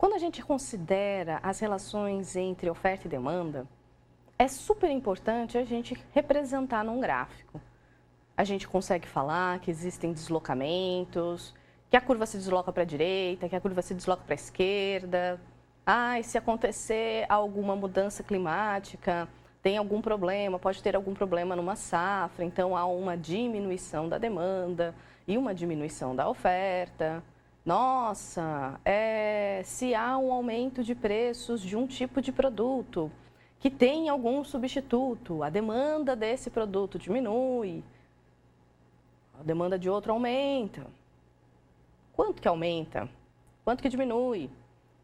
Quando a gente considera as relações entre oferta e demanda, é super importante a gente representar num gráfico. A gente consegue falar que existem deslocamentos, que a curva se desloca para a direita, que a curva se desloca para a esquerda. E se acontecer alguma mudança climática, tem algum problema, pode ter algum problema numa safra, então há uma diminuição da demanda e uma diminuição da oferta. Nossa, se há um aumento de preços de um tipo de produto que tem algum substituto, a demanda desse produto diminui, a demanda de outro aumenta. Quanto que aumenta? Quanto que diminui?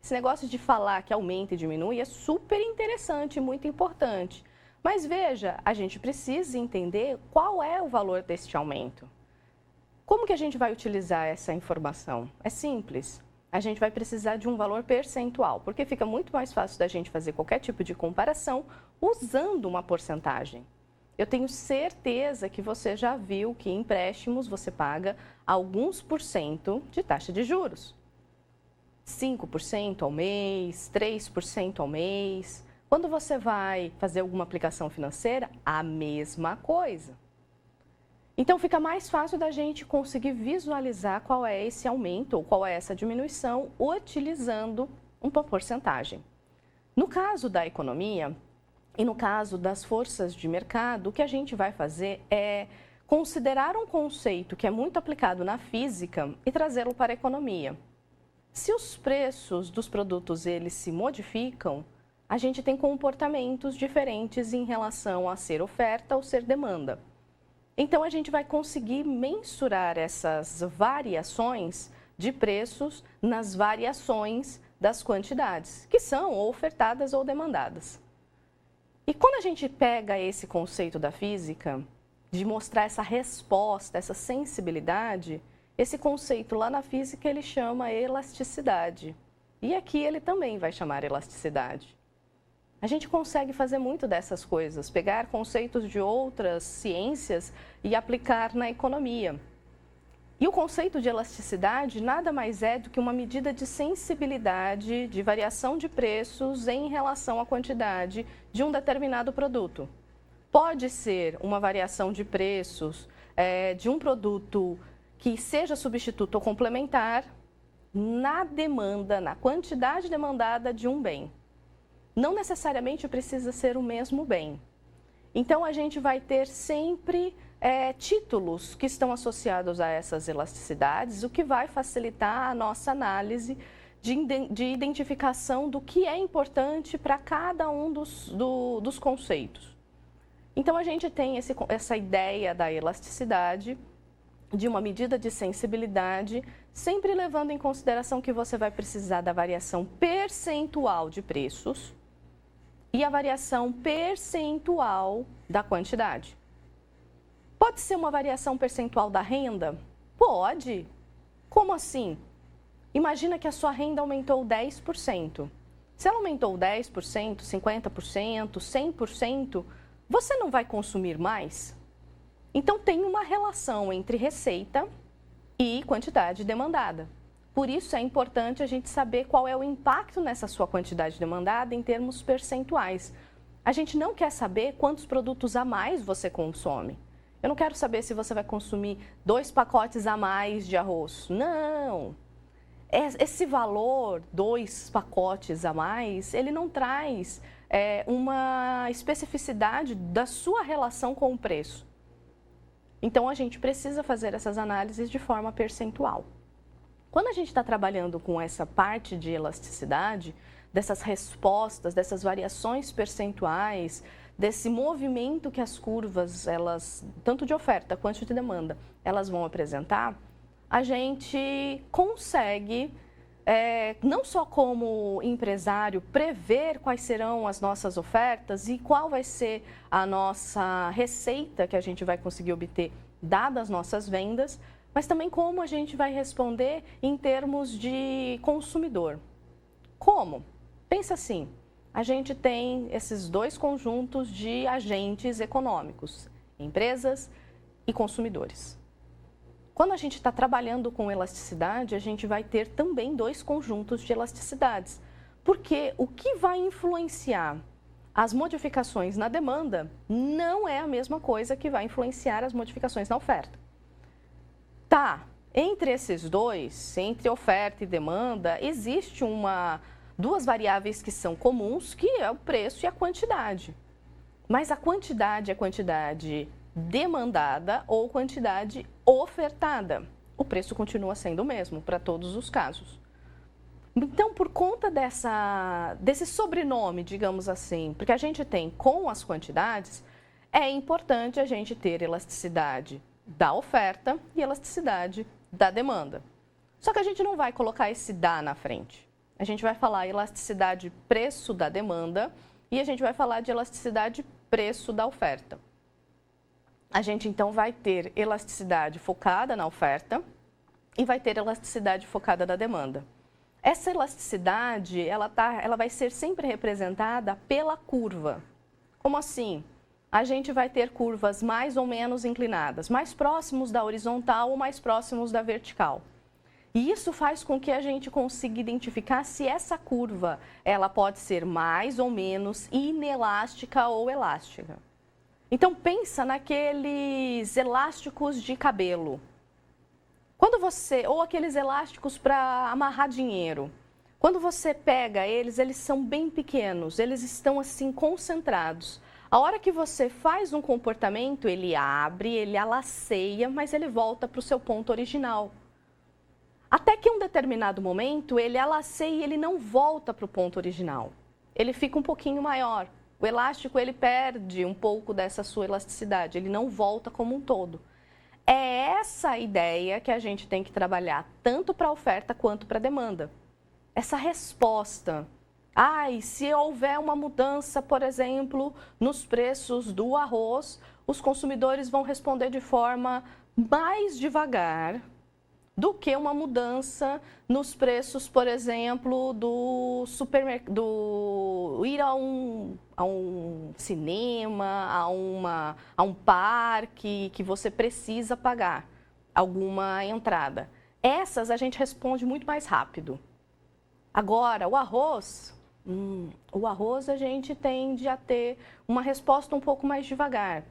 Esse negócio de falar que aumenta e diminui é super interessante, muito importante. Mas veja, a gente precisa entender qual é o valor deste aumento. Como que a gente vai utilizar essa informação? É simples. A gente vai precisar de um valor percentual, porque fica muito mais fácil da gente fazer qualquer tipo de comparação usando uma porcentagem. Eu tenho certeza que você já viu que em empréstimos você paga alguns por cento de taxa de juros. 5% ao mês, 3% ao mês. Quando você vai fazer alguma aplicação financeira, a mesma coisa. Então, fica mais fácil da gente conseguir visualizar qual é esse aumento ou qual é essa diminuição utilizando uma porcentagem. No caso da economia e no caso das forças de mercado, o que a gente vai fazer é considerar um conceito que é muito aplicado na física e trazê-lo para a economia. Se os preços dos produtos eles se modificam, a gente tem comportamentos diferentes em relação a ser oferta ou ser demanda. Então, a gente vai conseguir mensurar essas variações de preços nas variações das quantidades, que são ou ofertadas ou demandadas. E quando a gente pega esse conceito da física, de mostrar essa resposta, essa sensibilidade, esse conceito lá na física ele chama elasticidade. E aqui ele também vai chamar elasticidade. A gente consegue fazer muito dessas coisas, pegar conceitos de outras ciências e aplicar na economia. E o conceito de elasticidade nada mais é do que uma medida de sensibilidade, de variação de preços em relação à quantidade de um determinado produto. Pode ser uma variação de preços de um produto que seja substituto ou complementar na demanda, na quantidade demandada de um bem. Não necessariamente precisa ser o mesmo bem. Então, a gente vai ter sempre títulos que estão associados a essas elasticidades, o que vai facilitar a nossa análise de identificação do que é importante para cada um dos conceitos. Então, a gente tem essa ideia da elasticidade, de uma medida de sensibilidade, sempre levando em consideração que você vai precisar da variação percentual de preços e a variação percentual da quantidade. Pode ser uma variação percentual da renda? Pode. Como assim? Imagina que a sua renda aumentou 10%. Se ela aumentou 10%, 50%, 100%, você não vai consumir mais? Então, tem uma relação entre receita e quantidade demandada. Por isso, é importante a gente saber qual é o impacto nessa sua quantidade demandada em termos percentuais. A gente não quer saber quantos produtos a mais você consome. Eu não quero saber se você vai consumir 2 pacotes a mais de arroz. Não! Esse valor, 2 pacotes a mais, ele não traz uma especificidade da sua relação com o preço. Então, a gente precisa fazer essas análises de forma percentual. Quando a gente está trabalhando com essa parte de elasticidade, dessas respostas, dessas variações percentuais, desse movimento que as curvas, elas, tanto de oferta quanto de demanda, elas vão apresentar, a gente consegue, não só como empresário, prever quais serão as nossas ofertas e qual vai ser a nossa receita que a gente vai conseguir obter dadas as nossas vendas, mas também como a gente vai responder em termos de consumidor. Como? Pensa assim, a gente tem esses 2 conjuntos de agentes econômicos, empresas e consumidores. quando a gente está trabalhando com elasticidade, a gente vai ter também dois conjuntos de elasticidades. Porque o que vai influenciar as modificações na demanda não é a mesma coisa que vai influenciar as modificações na oferta. Tá, entre esses dois, entre oferta e demanda, existe duas variáveis que são comuns, que é o preço e a quantidade. Mas a quantidade é quantidade demandada ou quantidade ofertada. O preço continua sendo o mesmo para todos os casos. Então, por conta desse sobrenome, digamos assim, porque a gente tem com as quantidades, é importante a gente ter elasticidade da oferta e elasticidade da demanda. Só que a gente não vai colocar esse "da" na frente. A gente vai falar elasticidade preço da demanda e a gente vai falar de elasticidade preço da oferta. A gente então vai ter elasticidade focada na oferta e vai ter elasticidade focada na demanda. Essa elasticidade, ela vai ser sempre representada pela curva. Como assim? A gente vai ter curvas mais ou menos inclinadas, mais próximos da horizontal ou mais próximos da vertical. E isso faz com que a gente consiga identificar se essa curva, ela pode ser mais ou menos inelástica ou elástica. Então pensa naqueles elásticos de cabelo. Ou aqueles elásticos para amarrar dinheiro. Quando você pega eles são bem pequenos, eles estão assim concentrados. A hora que você faz um comportamento, ele abre, ele alaceia, mas ele volta para o seu ponto original. Até que em um determinado momento, ele alaceia e ele não volta para o ponto original. Ele fica um pouquinho maior. O elástico, ele perde um pouco dessa sua elasticidade, ele não volta como um todo. É essa ideia que a gente tem que trabalhar tanto para a oferta quanto para a demanda. Essa resposta. Se houver uma mudança, por exemplo, nos preços do arroz, os consumidores vão responder de forma mais devagar do que uma mudança nos preços, por exemplo, do supermercado, ir a um cinema, a um parque que você precisa pagar alguma entrada. Essas a gente responde muito mais rápido. Agora, o arroz a gente tende a ter uma resposta um pouco mais devagar.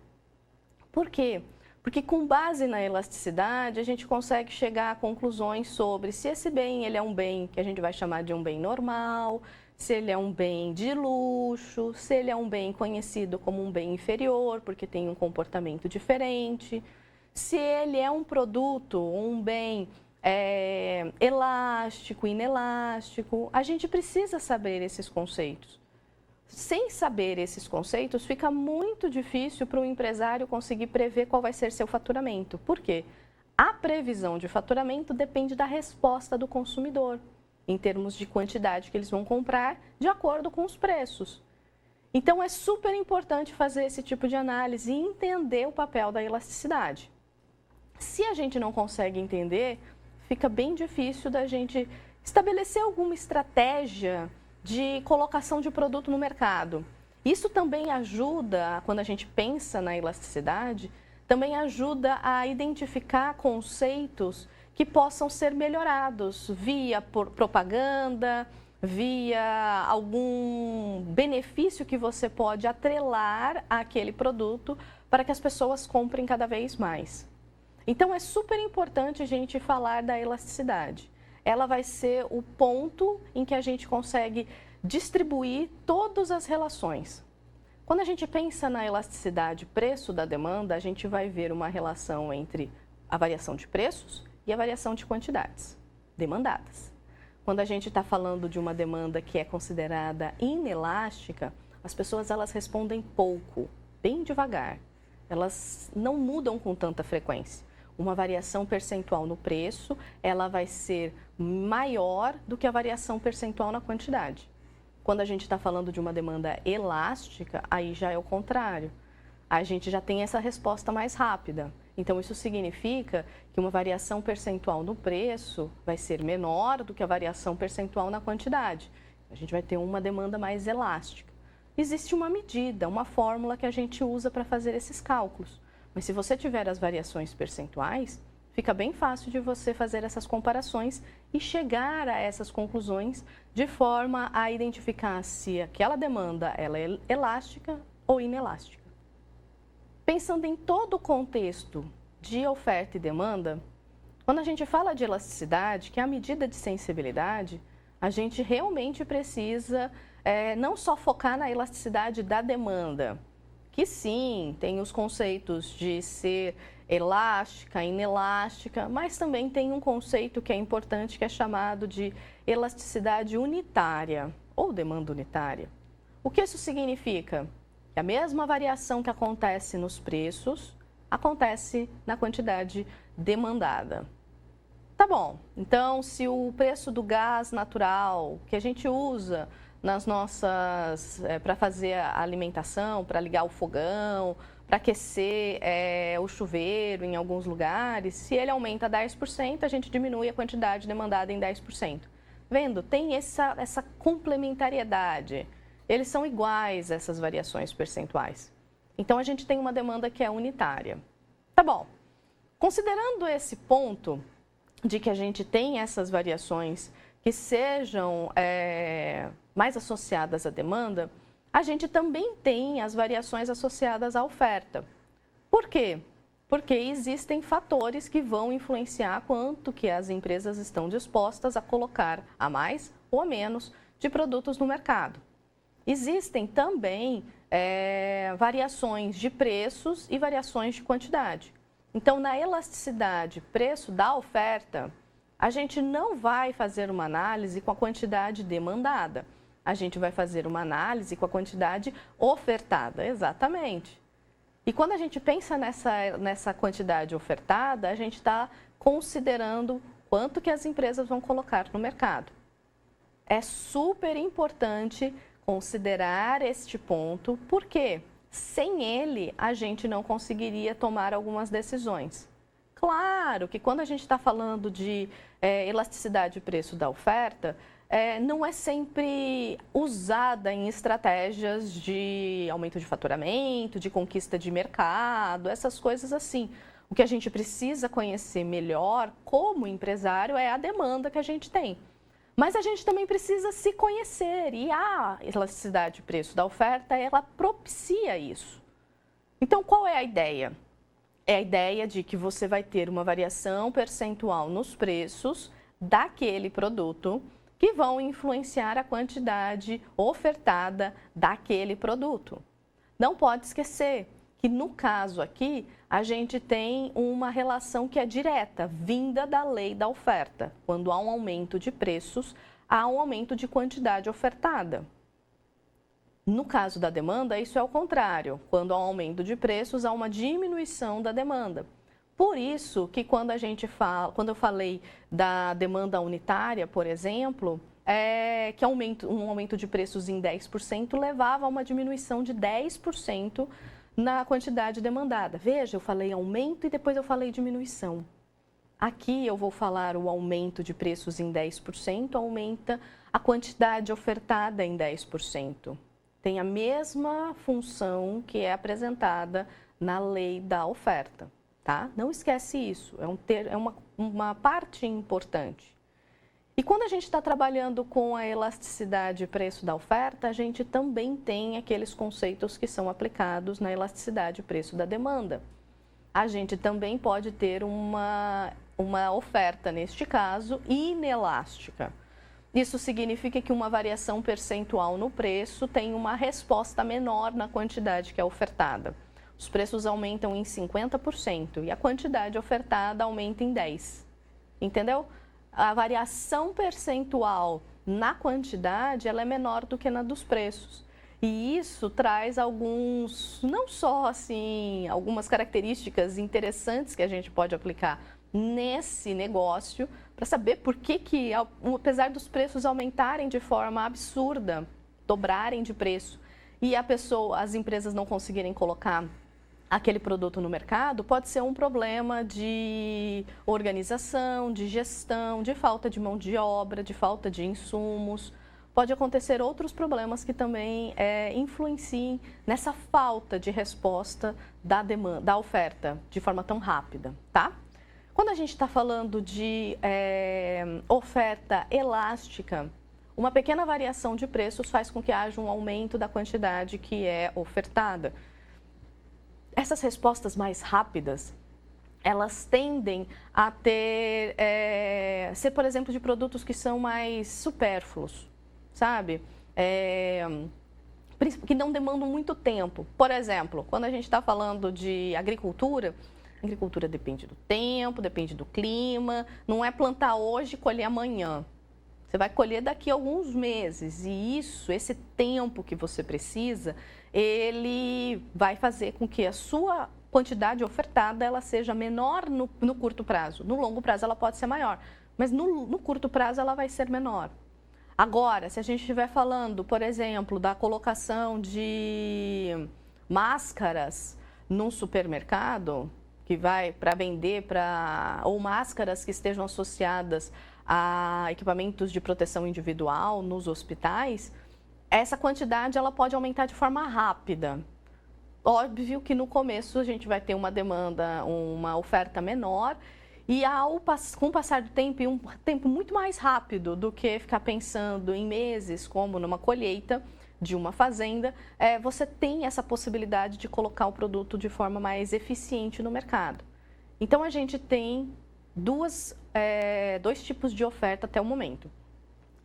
Por quê? Porque com base na elasticidade, a gente consegue chegar a conclusões sobre se esse bem ele é um bem que a gente vai chamar de um bem normal, se ele é um bem de luxo, se ele é um bem conhecido como um bem inferior, porque tem um comportamento diferente, se ele é um produto, um bem elástico, inelástico. A gente precisa saber esses conceitos. Sem saber esses conceitos, fica muito difícil para o empresário conseguir prever qual vai ser seu faturamento. Por quê? A previsão de faturamento depende da resposta do consumidor, em termos de quantidade que eles vão comprar, de acordo com os preços. Então, é super importante fazer esse tipo de análise e entender o papel da elasticidade. Se a gente não consegue entender, fica bem difícil da gente estabelecer alguma estratégia de colocação de produto no mercado. Isso também ajuda, quando a gente pensa na elasticidade, também ajuda a identificar conceitos que possam ser melhorados via propaganda, via algum benefício que você pode atrelar àquele produto para que as pessoas comprem cada vez mais. Então, é super importante a gente falar da elasticidade. Ela vai ser o ponto em que a gente consegue distribuir todas as relações. Quando a gente pensa na elasticidade preço da demanda, a gente vai ver uma relação entre a variação de preços e a variação de quantidades demandadas. Quando a gente está falando de uma demanda que é considerada inelástica, as pessoas elas respondem pouco, bem devagar. Elas não mudam com tanta frequência. Uma variação percentual no preço, ela vai ser maior do que a variação percentual na quantidade. Quando a gente está falando de uma demanda elástica, aí já é o contrário. A gente já tem essa resposta mais rápida. Então, isso significa que uma variação percentual no preço vai ser menor do que a variação percentual na quantidade. A gente vai ter uma demanda mais elástica. Existe uma medida, uma fórmula que a gente usa para fazer esses cálculos. Mas se você tiver as variações percentuais, fica bem fácil de você fazer essas comparações e chegar a essas conclusões de forma a identificar se aquela demanda ela é elástica ou inelástica. Pensando em todo o contexto de oferta e demanda, quando a gente fala de elasticidade, que é a medida de sensibilidade, a gente realmente precisa não só focar na elasticidade da demanda, que sim, tem os conceitos de ser elástica, inelástica, mas também tem um conceito que é importante, que é chamado de elasticidade unitária ou demanda unitária. O que isso significa? Que a mesma variação que acontece nos preços, acontece na quantidade demandada. Tá bom, então se o preço do gás natural que a gente usa nas nossas, para fazer a alimentação, para ligar o fogão, para aquecer o chuveiro em alguns lugares, se ele aumenta 10%, a gente diminui a quantidade demandada em 10%. Vendo? Tem essa complementariedade. Eles são iguais, essas variações percentuais. Então, a gente tem uma demanda que é unitária. Tá bom. Considerando esse ponto de que a gente tem essas variações que sejam mais associadas à demanda, a gente também tem as variações associadas à oferta. Por quê? Porque existem fatores que vão influenciar quanto que as empresas estão dispostas a colocar a mais ou a menos de produtos no mercado. Existem também variações de preços e variações de quantidade. Então, na elasticidade preço da oferta, a gente não vai fazer uma análise com a quantidade demandada. A gente vai fazer uma análise com a quantidade ofertada, exatamente. E quando a gente pensa nessa quantidade ofertada, a gente está considerando quanto que as empresas vão colocar no mercado. É super importante considerar este ponto, porque sem ele a gente não conseguiria tomar algumas decisões. Claro que quando a gente está falando de elasticidade de preço da oferta, não é sempre usada em estratégias de aumento de faturamento, de conquista de mercado, essas coisas assim. O que a gente precisa conhecer melhor como empresário é a demanda que a gente tem. Mas a gente também precisa se conhecer e a elasticidade de preço da oferta, ela propicia isso. Então, qual é a ideia? É a ideia de que você vai ter uma variação percentual nos preços daquele produto que vão influenciar a quantidade ofertada daquele produto. Não pode esquecer que no caso aqui, a gente tem uma relação que é direta, vinda da lei da oferta. Quando há um aumento de preços, há um aumento de quantidade ofertada. No caso da demanda, isso é o contrário. Quando há um aumento de preços, há uma diminuição da demanda. Por isso que quando eu falei da demanda unitária, por exemplo, que um aumento de preços em 10% levava a uma diminuição de 10% na quantidade demandada. Veja, eu falei aumento e depois eu falei diminuição. Aqui eu vou falar o aumento de preços em 10%, aumenta a quantidade ofertada em 10%. Tem a mesma função que é apresentada na lei da oferta, tá? Não esquece isso, é uma parte importante. E quando a gente está trabalhando com a elasticidade de preço da oferta, a gente também tem aqueles conceitos que são aplicados na elasticidade de preço da demanda. A gente também pode ter uma oferta, neste caso, inelástica. Isso significa que uma variação percentual no preço tem uma resposta menor na quantidade que é ofertada. Os preços aumentam em 50% e a quantidade ofertada aumenta em 10%. Entendeu? A variação percentual na quantidade ela é menor do que na dos preços. E isso traz algumas características interessantes que a gente pode aplicar nesse negócio para saber por que, apesar dos preços aumentarem de forma absurda, dobrarem de preço, e as empresas não conseguirem colocar aquele produto no mercado, pode ser um problema de organização, de gestão, de falta de mão de obra, de falta de insumos. Pode acontecer outros problemas que também influenciem nessa falta de resposta da oferta de forma tão rápida, tá? Quando a gente está falando de oferta elástica, uma pequena variação de preços faz com que haja um aumento da quantidade que é ofertada. Essas respostas mais rápidas, elas tendem a ser, por exemplo, de produtos que são mais supérfluos, sabe? Que não demandam muito tempo. Por exemplo, quando a gente está falando de agricultura, a agricultura depende do tempo, depende do clima, não é plantar hoje e colher amanhã. Você vai colher daqui a alguns meses e esse tempo que você precisa, ele vai fazer com que a sua quantidade ofertada ela seja menor no curto prazo. No longo prazo ela pode ser maior, mas no curto prazo ela vai ser menor. Agora, se a gente estiver falando, por exemplo, da colocação de máscaras num supermercado, que vai para vender, ou máscaras que estejam associadas a equipamentos de proteção individual nos hospitais, essa quantidade ela pode aumentar de forma rápida. Óbvio que no começo a gente vai ter uma demanda, uma oferta menor, e com o passar do tempo, e um tempo muito mais rápido do que ficar pensando em meses, como numa colheita de uma fazenda, você tem essa possibilidade de colocar o produto de forma mais eficiente no mercado. Então a gente tem dois tipos de oferta até o momento,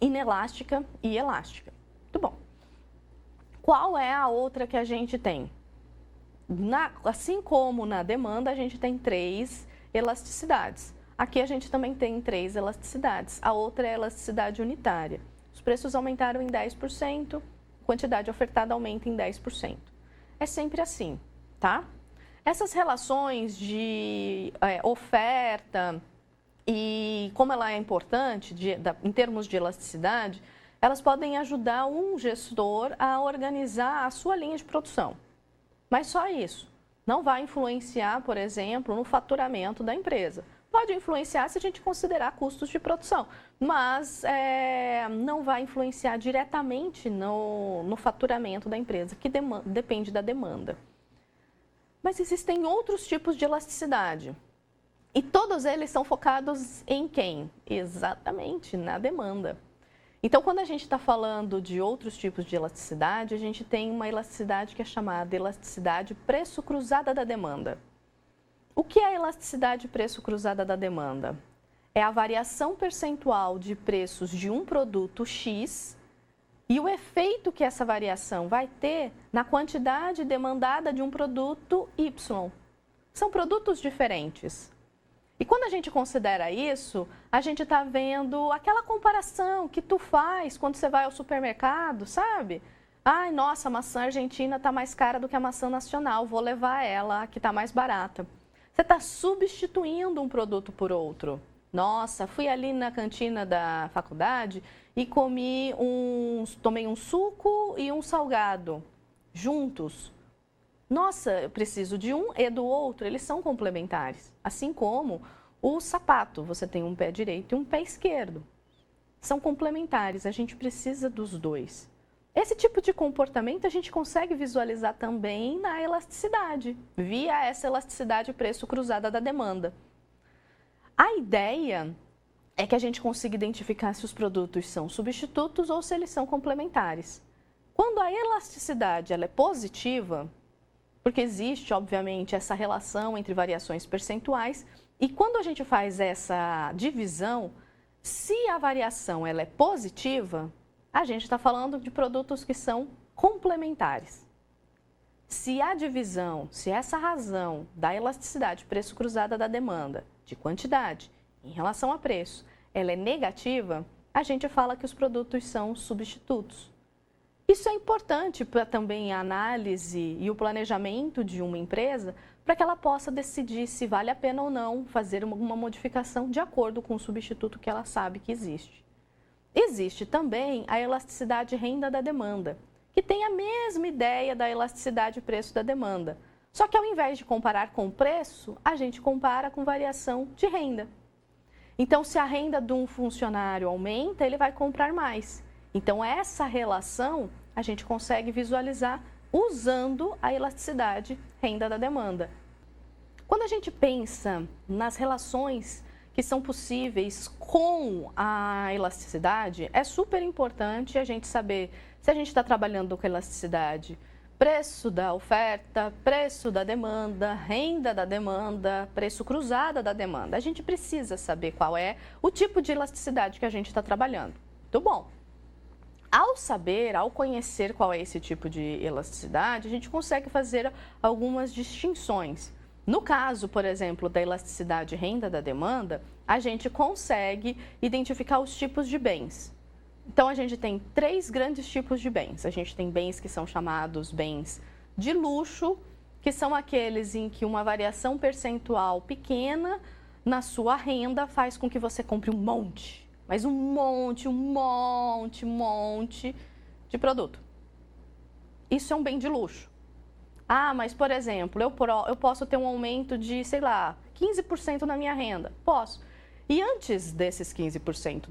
inelástica e elástica. Muito bom. Qual é a outra que a gente tem? Assim como na demanda, a gente tem 3 elasticidades. Aqui a gente também tem 3 elasticidades. A outra é a elasticidade unitária. Os preços aumentaram em 10%, a quantidade ofertada aumenta em 10%. É sempre assim, tá? Essas relações de oferta e como ela é importante em termos de elasticidade, elas podem ajudar um gestor a organizar a sua linha de produção. Mas só isso. Não vai influenciar, por exemplo, no faturamento da empresa. Pode influenciar se a gente considerar custos de produção, mas não vai influenciar diretamente no faturamento da empresa, que depende da demanda. Mas existem outros tipos de elasticidade. E todos eles são focados em quem? Exatamente, na demanda. Então, quando a gente está falando de outros tipos de elasticidade, a gente tem uma elasticidade que é chamada elasticidade preço cruzada da demanda. O que é a elasticidade preço cruzada da demanda? É a variação percentual de preços de um produto X e o efeito que essa variação vai ter na quantidade demandada de um produto Y. São produtos diferentes. E quando a gente considera isso, a gente está vendo aquela comparação que tu faz quando você vai ao supermercado, sabe? Ai, nossa, a maçã argentina está mais cara do que a maçã nacional, vou levar ela, que está mais barata. Você está substituindo um produto por outro. Nossa, fui ali na cantina da faculdade e tomei um suco e um salgado juntos. Nossa, eu preciso de um e do outro, eles são complementares. Assim como o sapato, você tem um pé direito e um pé esquerdo. São complementares, a gente precisa dos dois. Esse tipo de comportamento a gente consegue visualizar também na elasticidade, via essa elasticidade preço cruzada da demanda. A ideia é que a gente consiga identificar se os produtos são substitutos ou se eles são complementares. Quando a elasticidade ela é positiva, porque existe, obviamente, essa relação entre variações percentuais, e quando a gente faz essa divisão, se a variação ela é positiva, a gente está falando de produtos que são complementares. Se a divisão, se essa razão da elasticidade preço cruzada da demanda, de quantidade em relação a preço, ela é negativa, a gente fala que os produtos são substitutos. Isso é importante para também a análise e o planejamento de uma empresa, para que ela possa decidir se vale a pena ou não fazer uma modificação de acordo com o substituto que ela sabe que existe. Existe também a elasticidade renda da demanda, que tem a mesma ideia da elasticidade preço da demanda. Só que ao invés de comparar com o preço, a gente compara com variação de renda. Então, se a renda de um funcionário aumenta, ele vai comprar mais. Então, essa relação a gente consegue visualizar usando a elasticidade renda da demanda. Quando a gente pensa nas relações que são possíveis com a elasticidade, é super importante a gente saber se a gente está trabalhando com elasticidade, preço da oferta, preço da demanda, renda da demanda, preço cruzada da demanda. A gente precisa saber qual é o tipo de elasticidade que a gente está trabalhando. Muito bom. Ao saber, ao conhecer qual é esse tipo de elasticidade, a gente consegue fazer algumas distinções. No caso, por exemplo, da elasticidade renda da demanda, a gente consegue identificar os tipos de bens. Então, a gente tem 3 grandes tipos de bens. A gente tem bens que são chamados bens de luxo, que são aqueles em que uma variação percentual pequena na sua renda faz com que você compre um monte, mas um monte de produto. Isso é um bem de luxo. Ah, mas, por exemplo, eu posso ter um aumento de, sei lá, 15% na minha renda. Posso. E antes desses 15%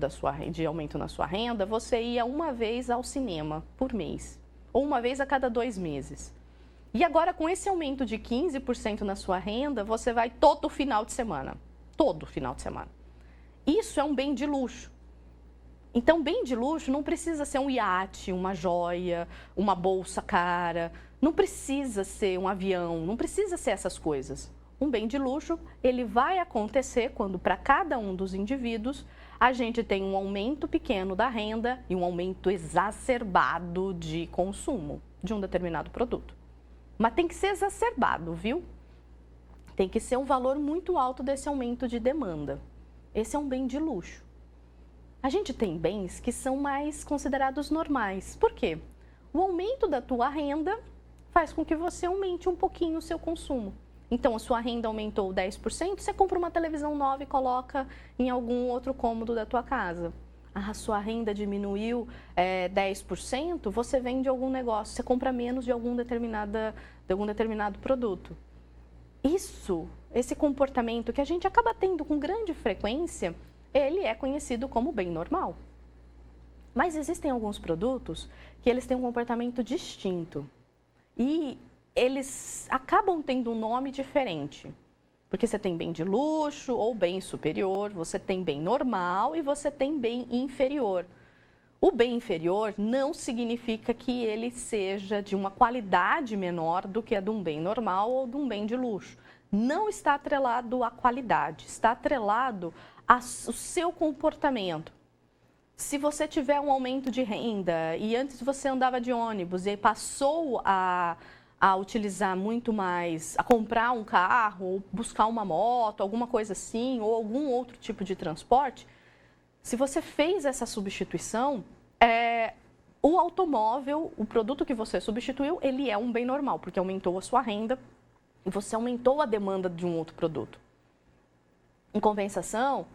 de aumento na sua renda, você ia uma vez ao cinema por mês, ou uma vez a cada 2 meses. E agora, com esse aumento de 15% na sua renda, você vai todo final de semana. Todo final de semana. Isso é um bem de luxo. Então, bem de luxo não precisa ser um iate, uma joia, uma bolsa cara, não precisa ser um avião, não precisa ser essas coisas. Um bem de luxo, ele vai acontecer quando para cada um dos indivíduos a gente tem um aumento pequeno da renda e um aumento exacerbado de consumo de um determinado produto. Mas tem que ser exacerbado, viu? Tem que ser um valor muito alto desse aumento de demanda. Esse é um bem de luxo. A gente tem bens que são mais considerados normais. Por quê? O aumento da tua renda faz com que você aumente um pouquinho o seu consumo. Então, a sua renda aumentou 10%, você compra uma televisão nova e coloca em algum outro cômodo da tua casa. A sua renda diminuiu 10%, você vende algum negócio, você compra menos de algum determinado produto. Esse comportamento que a gente acaba tendo com grande frequência, ele é conhecido como bem normal. Mas existem alguns produtos que eles têm um comportamento distinto. E eles acabam tendo um nome diferente. Porque você tem bem de luxo ou bem superior, você tem bem normal e você tem bem inferior. O bem inferior não significa que ele seja de uma qualidade menor do que a de um bem normal ou de um bem de luxo. Não está atrelado à qualidade, está atrelado ao seu comportamento. Se você tiver um aumento de renda e antes você andava de ônibus e passou a utilizar muito mais, a comprar um carro, ou buscar uma moto, alguma coisa assim, ou algum outro tipo de transporte, se você fez essa substituição, o automóvel, o produto que você substituiu, ele é um bem normal, porque aumentou a sua renda e você aumentou a demanda de um outro produto. Em compensação,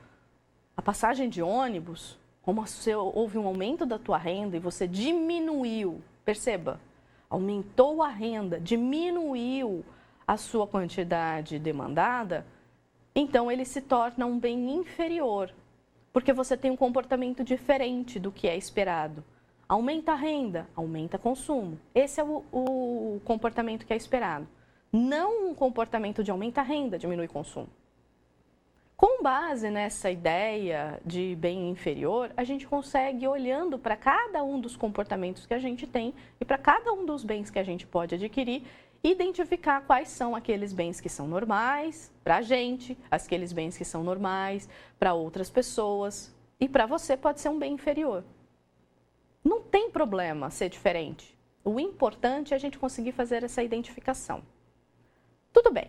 a passagem de ônibus, como houve um aumento da tua renda e você diminuiu, perceba, aumentou a renda, diminuiu a sua quantidade demandada, então ele se torna um bem inferior, porque você tem um comportamento diferente do que é esperado. Aumenta a renda, aumenta o consumo. Esse é o comportamento que é esperado. Não um comportamento de aumenta a renda, diminui o consumo. Com base nessa ideia de bem inferior, a gente consegue, olhando para cada um dos comportamentos que a gente tem e para cada um dos bens que a gente pode adquirir, identificar quais são aqueles bens que são normais para a gente, aqueles bens que são normais para outras pessoas e para você pode ser um bem inferior. Não tem problema ser diferente. O importante é a gente conseguir fazer essa identificação. Tudo bem.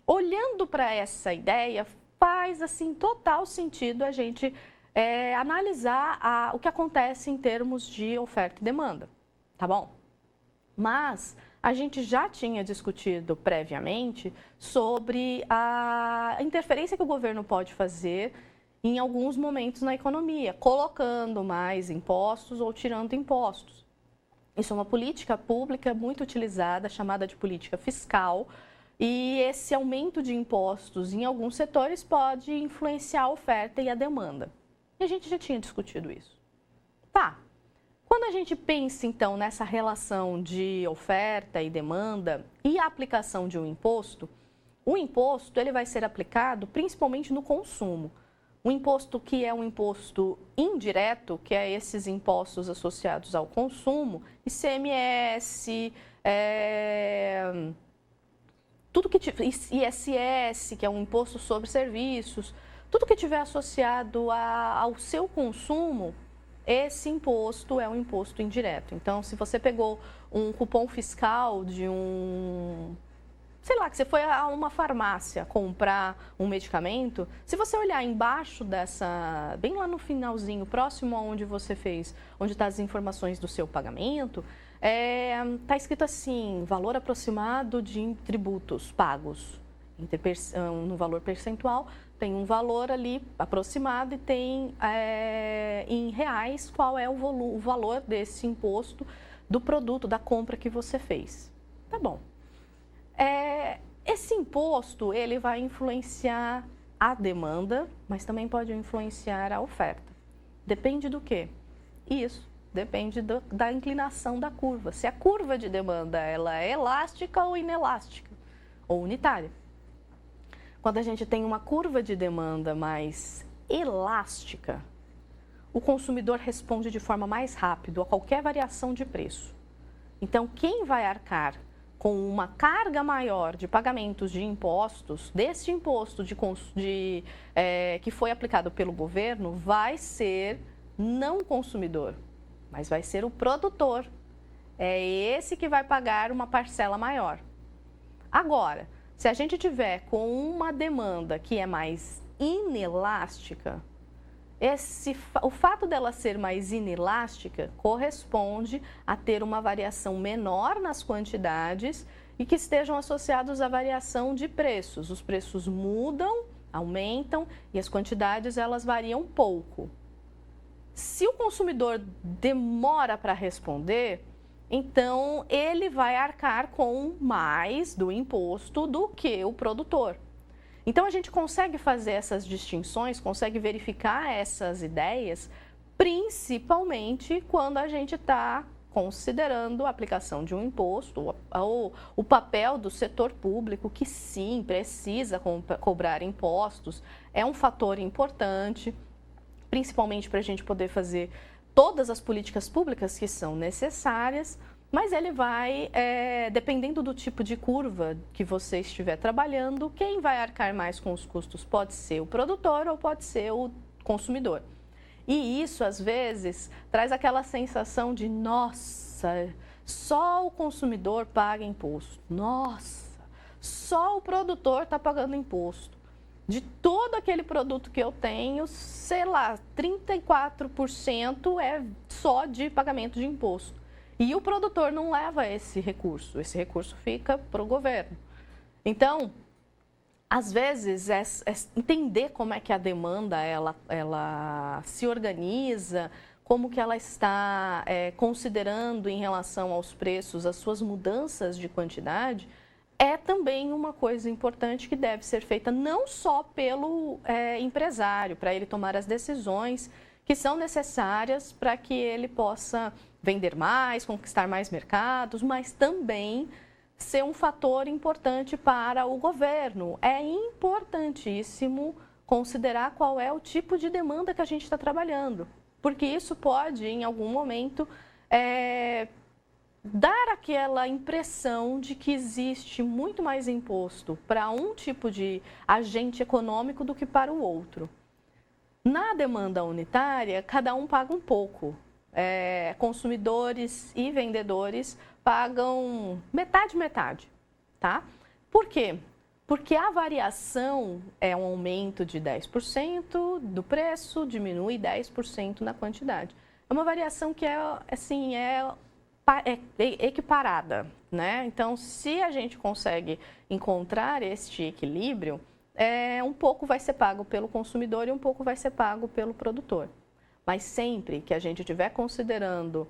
Olhando para essa ideia, faz assim total sentido a gente analisar o que acontece em termos de oferta e demanda, tá bom? Mas a gente já tinha discutido previamente sobre a interferência que o governo pode fazer em alguns momentos na economia, colocando mais impostos ou tirando impostos. Isso é uma política pública muito utilizada, chamada de política fiscal, e esse aumento de impostos em alguns setores pode influenciar a oferta e a demanda. E a gente já tinha discutido isso. Tá. Quando a gente pensa, então, nessa relação de oferta e demanda e a aplicação de um imposto, O imposto ele vai ser aplicado principalmente no consumo. Um imposto que é um imposto indireto, que é esses impostos associados ao consumo, ICMS, tudo que ISS, que é um imposto sobre serviços, tudo que tiver associado ao seu consumo, esse imposto é um imposto indireto. Então, se você pegou um cupom fiscal de sei lá, que você foi a uma farmácia comprar um medicamento, se você olhar embaixo bem lá no finalzinho, próximo aonde você fez, onde estão as informações do seu pagamento, está escrito assim, valor aproximado de tributos pagos. No valor percentual, tem um valor ali aproximado e tem em reais qual é o valor desse imposto do produto, da compra que você fez. Tá bom. Esse imposto, ele vai influenciar a demanda, mas também pode influenciar a oferta. Depende do quê? Isso, depende da inclinação da curva. Se a curva de demanda ela é elástica ou inelástica, ou unitária. Quando a gente tem uma curva de demanda mais elástica, o consumidor responde de forma mais rápida a qualquer variação de preço. Então, quem vai arcar com uma carga maior de pagamentos de impostos, desse imposto que foi aplicado pelo governo, vai ser não o consumidor, mas vai ser o produtor. É esse que vai pagar uma parcela maior. Agora, se a gente tiver com uma demanda que é mais inelástica, o fato dela ser mais inelástica corresponde a ter uma variação menor nas quantidades e que estejam associados à variação de preços. Os preços mudam, aumentam e as quantidades elas variam pouco. Se o consumidor demora para responder, então ele vai arcar com mais do imposto do que o produtor. Então, a gente consegue fazer essas distinções, consegue verificar essas ideias, principalmente quando a gente está considerando a aplicação de um imposto ou o papel do setor público, que sim, precisa cobrar impostos, é um fator importante, principalmente para a gente poder fazer todas as políticas públicas que são necessárias. Mas ele vai, dependendo do tipo de curva que você estiver trabalhando, quem vai arcar mais com os custos pode ser o produtor ou pode ser o consumidor. E isso, às vezes, traz aquela sensação de, nossa, só o consumidor paga imposto. Nossa, só o produtor está pagando imposto. De todo aquele produto que eu tenho, sei lá, 34% é só de pagamento de imposto. E o produtor não leva esse recurso fica para o governo. Então, às vezes, entender como é que a demanda ela se organiza, como que ela está considerando em relação aos preços as suas mudanças de quantidade, é também uma coisa importante que deve ser feita não só pelo empresário, para ele tomar as decisões que são necessárias para que ele possa vender mais, conquistar mais mercados, mas também ser um fator importante para o governo. É importantíssimo considerar qual é o tipo de demanda que a gente está trabalhando, porque isso pode, em algum momento, dar aquela impressão de que existe muito mais imposto para um tipo de agente econômico do que para o outro. Na demanda unitária, cada um paga um pouco. Consumidores e vendedores pagam metade, tá? Por quê? Porque a variação é um aumento de 10% do preço, diminui 10% na quantidade. É uma variação que é equiparada, né? Então, se a gente consegue encontrar este equilíbrio, um pouco vai ser pago pelo consumidor e um pouco vai ser pago pelo produtor. Mas sempre que a gente estiver considerando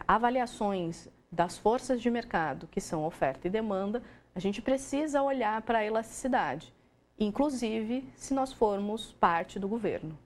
avaliações das forças de mercado, que são oferta e demanda, a gente precisa olhar para a elasticidade, inclusive se nós formos parte do governo.